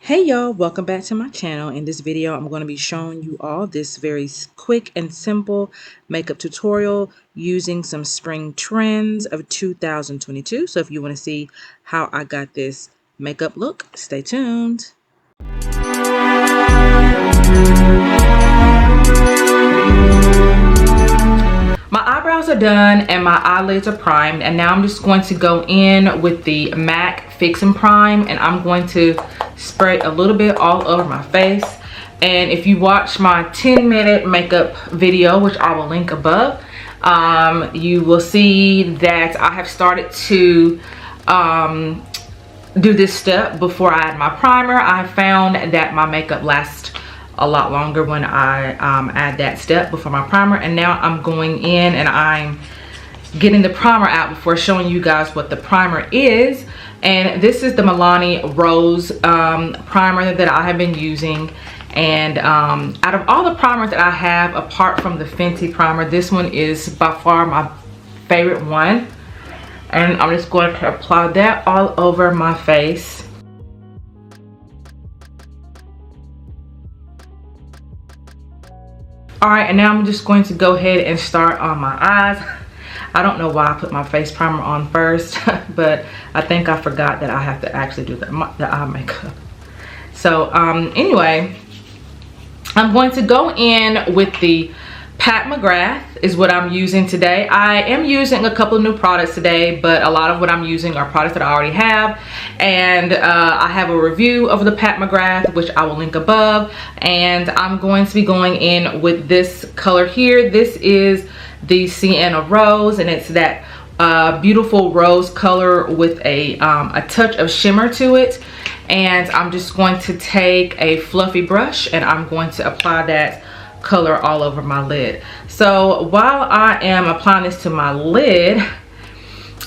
Hey y'all, welcome back to my channel. In this video, I'm going to be showing you all this very quick and simple makeup tutorial using some spring trends of 2022. So if you want to see how I got this makeup look, stay tuned. My eyebrows are done and my eyelids are primed, and now I'm just going to go in with the MAC Fix and Prime, and I'm going to spray a little bit all over my face. And if you watch my 10-minute makeup video, which I will link above, you will see that I have started to do this step before I add my primer. I found that my makeup lasts a lot longer when I add that step before my primer. And now I'm going in and I'm getting the primer out before showing you guys what the primer is. And this is the Nyx Rose primer that I have been using. And out of all the primers that I have, apart from the Fenty primer, this one is by far my favorite one. And I'm just going to apply that all over my face. Alright, and now I'm just going to go ahead and start on my eyes. I don't know why I put my face primer on first, but I think I forgot that I have to actually do the eye makeup. So anyway, I'm going to go in with the Pat McGrath is what I'm using today. I am using a couple of new products today, but a lot of what I'm using are products that I already have. And I have a review of the Pat McGrath, which I will link above. And I'm going to be going in with this color here. This is the Sienna Rose, and it's that beautiful rose color with a touch of shimmer to it. And I'm just going to take a fluffy brush and I'm going to apply that color all over my lid. So while I am applying this to my lid,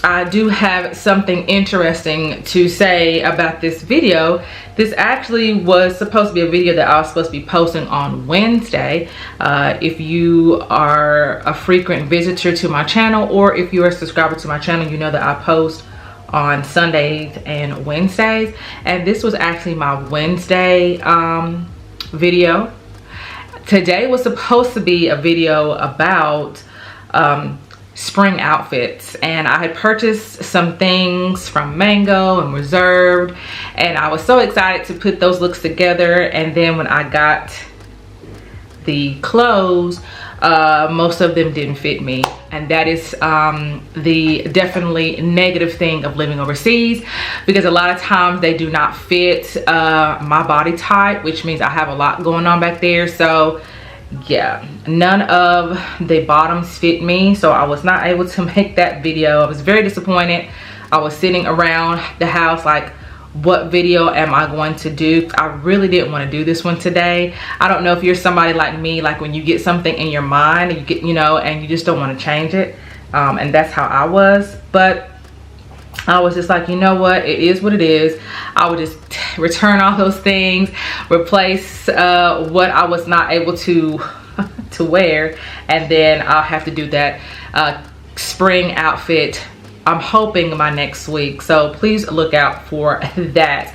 I do have something interesting to say about this video. This actually was supposed to be a video that I was supposed to be posting on Wednesday. If you are a frequent visitor to my channel, or if you're a subscriber to my channel, you know that I post on Sundays and Wednesdays. And this was actually my Wednesday video. Today was supposed to be a video about spring outfits, and I had purchased some things from Mango and Reserved, and I was so excited to put those looks together. And then when I got the clothes, most of them didn't fit me, and that is the definitely negative thing of living overseas, because a lot of times they do not fit my body type, which means I have a lot going on back there. So yeah, none of the bottoms fit me, so I was not able to make that video. I was very disappointed. I was sitting around the house like, what video am I going to do? I really didn't want to do this one today. I don't know if you're somebody like me, like when you get something in your mind and you get, and you just don't want to change it. And that's how I was. But I was just like, you know what? It is what it is. I would just return all those things, replace what I was not able to to wear, and then I'll have to do that spring outfit, I'm hoping, my next week. So please look out for that.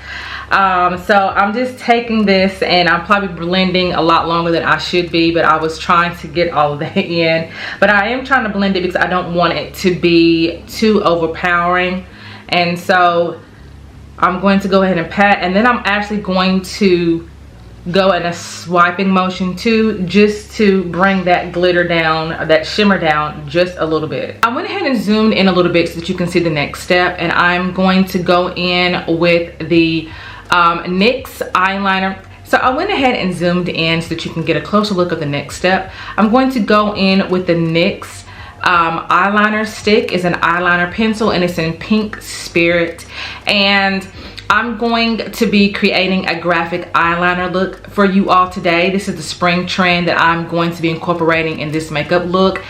So I'm just taking this, and I'm probably blending a lot longer than I should be, but I was trying to get all of that in. But I am trying to blend it because I don't want it to be too overpowering. And so I'm going to go ahead and pat, and then I'm actually going to go in a swiping motion too, just to bring that glitter down, that shimmer down just a little bit. I went ahead and zoomed in a little bit so that you can see the next step, and I'm going to go in with the NYX eyeliner. So I went ahead and zoomed in so that you can get a closer look of the next step. I'm going to go in with the NYX eyeliner stick. Is an eyeliner pencil, and it's in Pink Spirit, and I'm going to be creating a graphic eyeliner look for you all today. This is the spring trend that I'm going to be incorporating in this makeup look.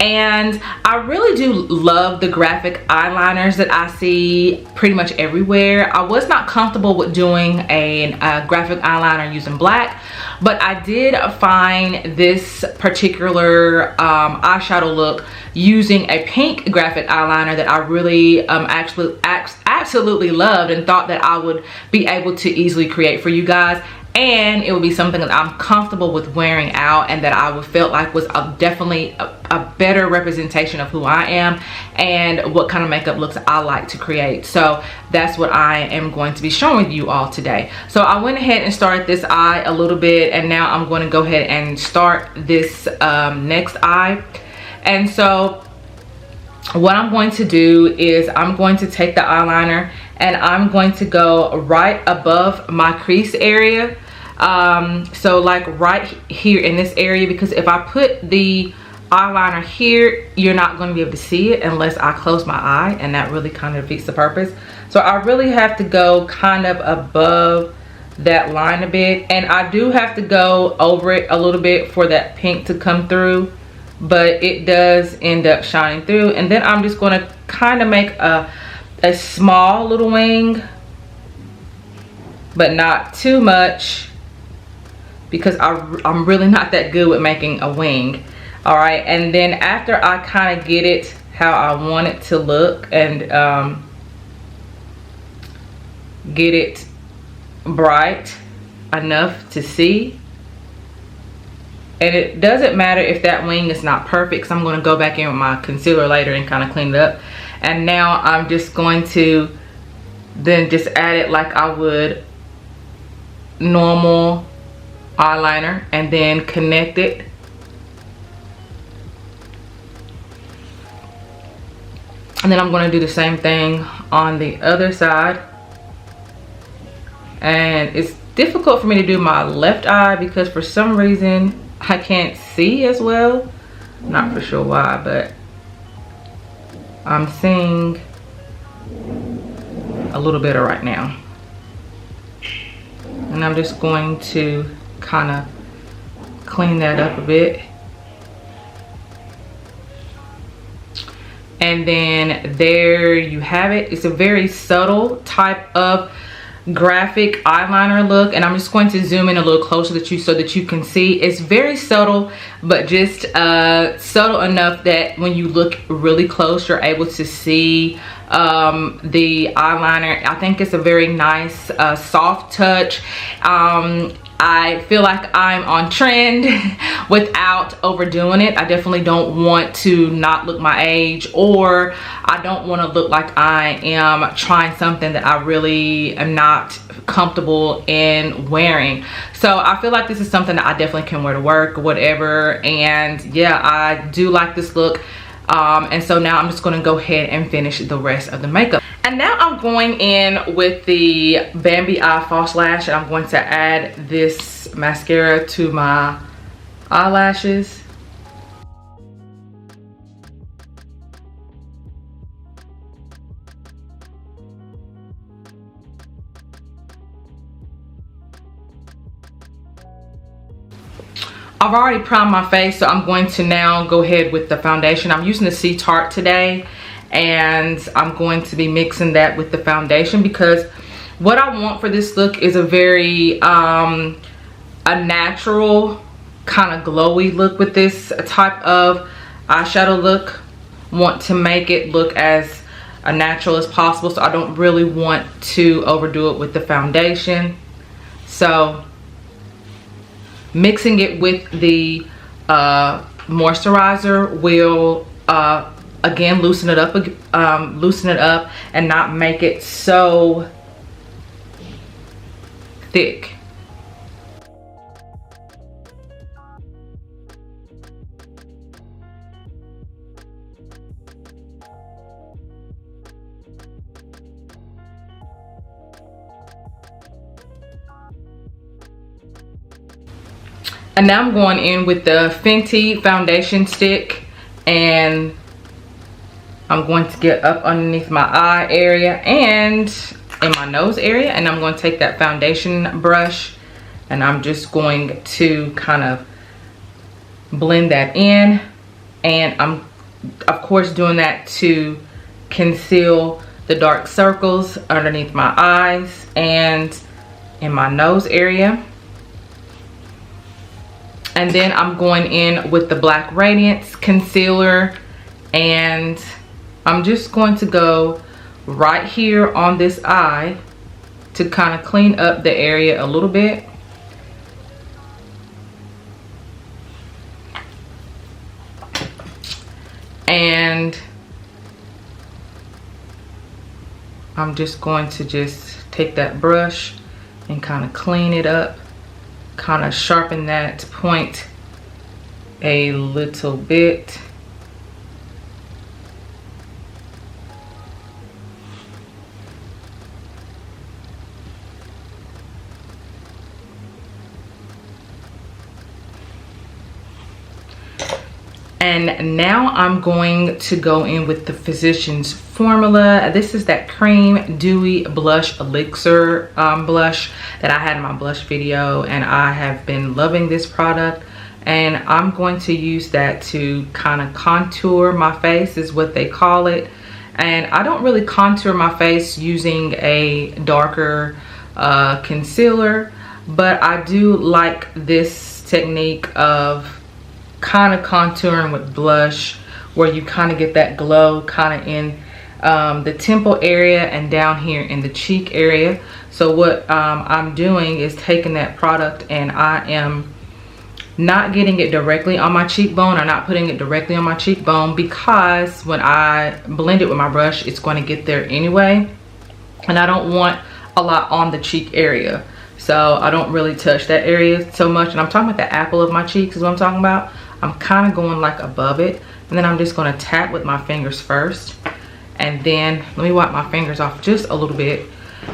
And I really do love the graphic eyeliners that I see pretty much everywhere. I was not comfortable with doing a graphic eyeliner using black, but I did find this particular eyeshadow look using a pink graphic eyeliner that I really actually absolutely loved and thought that I would be able to easily create for you guys. And it would be something that I'm comfortable with wearing out, and that I would feel like was definitely a better representation of who I am and what kind of makeup looks I like to create. So that's what I am going to be showing with you all today. So I went ahead and started this eye a little bit, and now I'm going to go ahead and start this next eye. And so what I'm going to do is I'm going to take the eyeliner and I'm going to go right above my crease area. So like right here in this area, because if I put the eyeliner here, you're not going to be able to see it unless I close my eye, and that really kind of defeats the purpose. So I really have to go kind of above that line a bit, and I do have to go over it a little bit for that pink to come through, but it does end up shining through. And then I'm just going to kind of make a small little wing, but not too much, because I'm really not that good with making a wing. All right, and then after I kind of get it how I want it to look and get it bright enough to see, and it doesn't matter if that wing is not perfect, because I'm going to go back in with my concealer later and kind of clean it up. And now I'm just going to then just add it like I would normal eyeliner, and then connect it. And then I'm going to do the same thing on the other side. And it's difficult for me to do my left eye because for some reason I can't see as well. Not for sure why, but I'm seeing a little better right now. And I'm just going to kind of clean that up a bit. And then there you have it. It's a very subtle type of graphic eyeliner look, and I'm just going to zoom in a little closer so that you can see. It's very subtle, but just subtle enough that when you look really close, you're able to see the eyeliner. I think it's a very nice soft touch. I feel like I'm on trend without overdoing it. I definitely don't want to not look my age, or I don't want to look like I am trying something that I really am not comfortable in wearing. So I feel like this is something that I definitely can wear to work or whatever. And yeah, I do like this look. And so now I'm just going to go ahead and finish the rest of the makeup. And now I'm going in with the Bambi Eye False Lash, and I'm going to add this mascara to my eyelashes. I've already primed my face, so I'm going to now go ahead with the foundation. I'm using the C Tarte today, and I'm going to be mixing that with the foundation because what I want for this look is a very a natural kind of glowy look with this type of eyeshadow look. Want to make it look as natural as possible, so I don't really want to overdo it with the foundation. So mixing it with the moisturizer will again loosen it up and not make it so thick. And now I'm going in with the Fenty foundation stick, and I'm going to get up underneath my eye area and in my nose area, and I'm going to take that foundation brush and I'm just going to kind of blend that in. And I'm of course doing that to conceal the dark circles underneath my eyes and in my nose area. And then I'm going in with the Black Radiance concealer, and I'm just going to go right here on this eye to kind of clean up the area a little bit. And I'm just going to just take that brush and kind of clean it up, kind of sharpen that point a little bit. And now I'm going to go in with the Physicians Formula. This is that Cream Dewy Blush Elixir blush that I had in my blush video, and I have been loving this product. And I'm going to use that to kind of contour my face, is what they call it. And I don't really contour my face using a darker concealer, but I do like this technique of kind of contouring with blush, where you kind of get that glow kind of in the temple area and down here in the cheek area. So what I'm doing is taking that product, and I am not getting it directly on my cheekbone, or not putting it directly on my cheekbone, because when I blend it with my brush, it's going to get there anyway, and I don't want a lot on the cheek area. So I don't really touch that area so much. And I'm talking about the apple of my cheeks is what I'm talking about. I'm kind of going like above it, and then I'm just going to tap with my fingers first, and then let me wipe my fingers off just a little bit,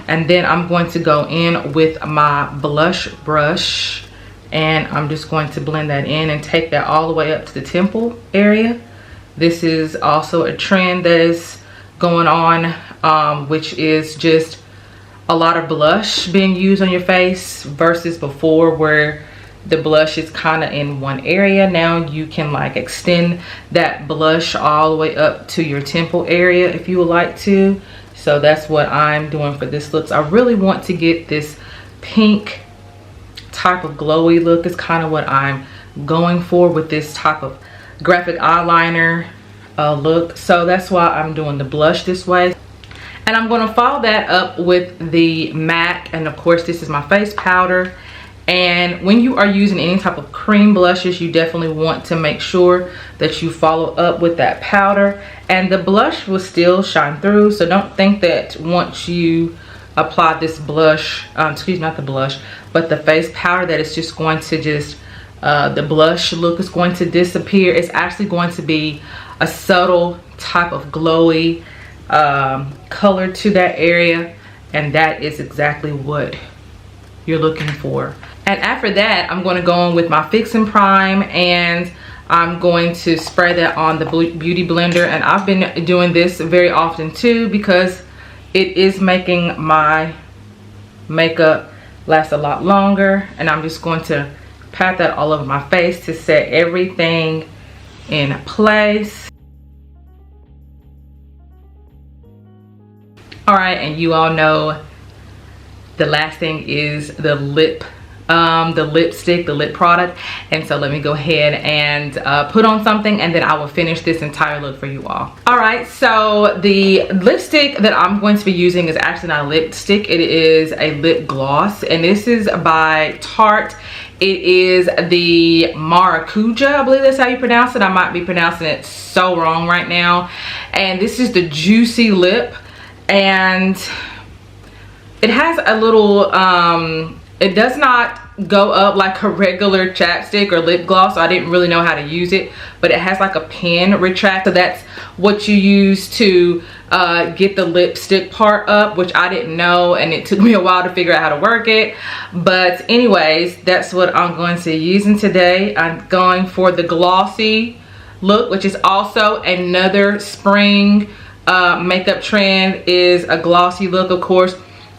and then I'm going to go in with my blush brush, and I'm just going to blend that in and take that all the way up to the temple area. This is also a trend that is going on, which is just a lot of blush being used on your face versus before, where the blush is kind of in one area. Now you can like extend that blush all the way up to your temple area if you would like to. So that's what I'm doing for this look. So I really want to get this pink type of glowy look, is kind of what I'm going for with this type of graphic eyeliner look. So that's why I'm doing the blush this way. And I'm going to follow that up with the MAC, and of course this is my face powder. And when you are using any type of cream blushes, you definitely want to make sure that you follow up with that powder, and the blush will still shine through. So don't think that once you apply this blush, excuse me, not the blush, but the face powder, that it's just going to just the blush look is going to disappear. It's actually going to be a subtle type of glowy color to that area, and that is exactly what you're looking for. And after that, I'm going to go in with my Fix and Prime, and I'm going to spray that on the Beauty Blender. And I've been doing this very often too, because it is making my makeup last a lot longer. And I'm just going to pat that all over my face to set everything in place. All right, and you all know the last thing is the lipstick, the lip product. And so let me go ahead and put on something, and then I will finish this entire look for you all. All right, so the lipstick that I'm going to be using is actually not a lipstick, it is a lip gloss, and this is by Tarte. It is the Maracuja, I believe that's how you pronounce it. I might be pronouncing it so wrong right now. And this is the Juicy Lip, and it has a little it does not go up like a regular chapstick or lip gloss, so I didn't really know how to use it, but it has like a pen retract, so that's what you use to get the lipstick part up, which I didn't know, and it took me a while to figure out how to work it. But anyways, that's what I'm going to be using today. I'm going for the glossy look, which is also another spring makeup trend, is a glossy look. Of course,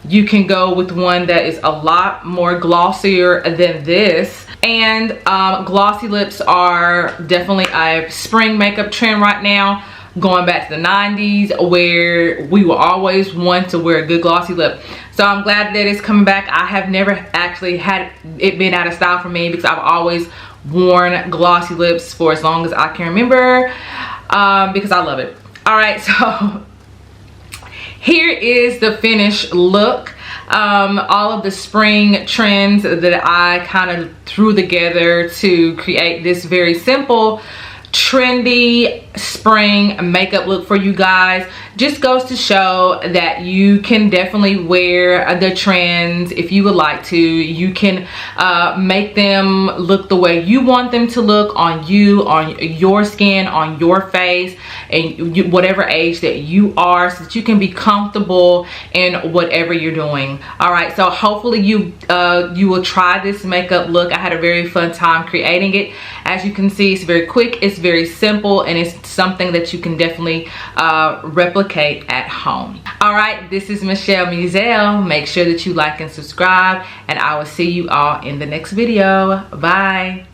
you can go with one that is a lot more glossier than this. And glossy lips are definitely a spring makeup trend right now, going back to the 90s, where we will always want to wear a good glossy lip. So I'm glad that it's coming back. I have never actually had it been out of style for me, because I've always worn glossy lips for as long as I can remember, because I love it. All right, so here is the finished look. All of the spring trends that I kind of threw together to create this very simple, trendy spring makeup look for you guys just goes to show that you can definitely wear the trends if you would like to. You can make them look the way you want them to look on you, on your skin, on your face, and whatever age that you are, so that you can be comfortable in whatever you're doing. All right, so hopefully you will try this makeup look. I had a very fun time creating it. As you can see, it's very quick, it's very simple, and it's something that you can definitely replicate at home. All right, this is Mazelleغ. Make sure that you like and subscribe, and I will see you all in the next video. Bye.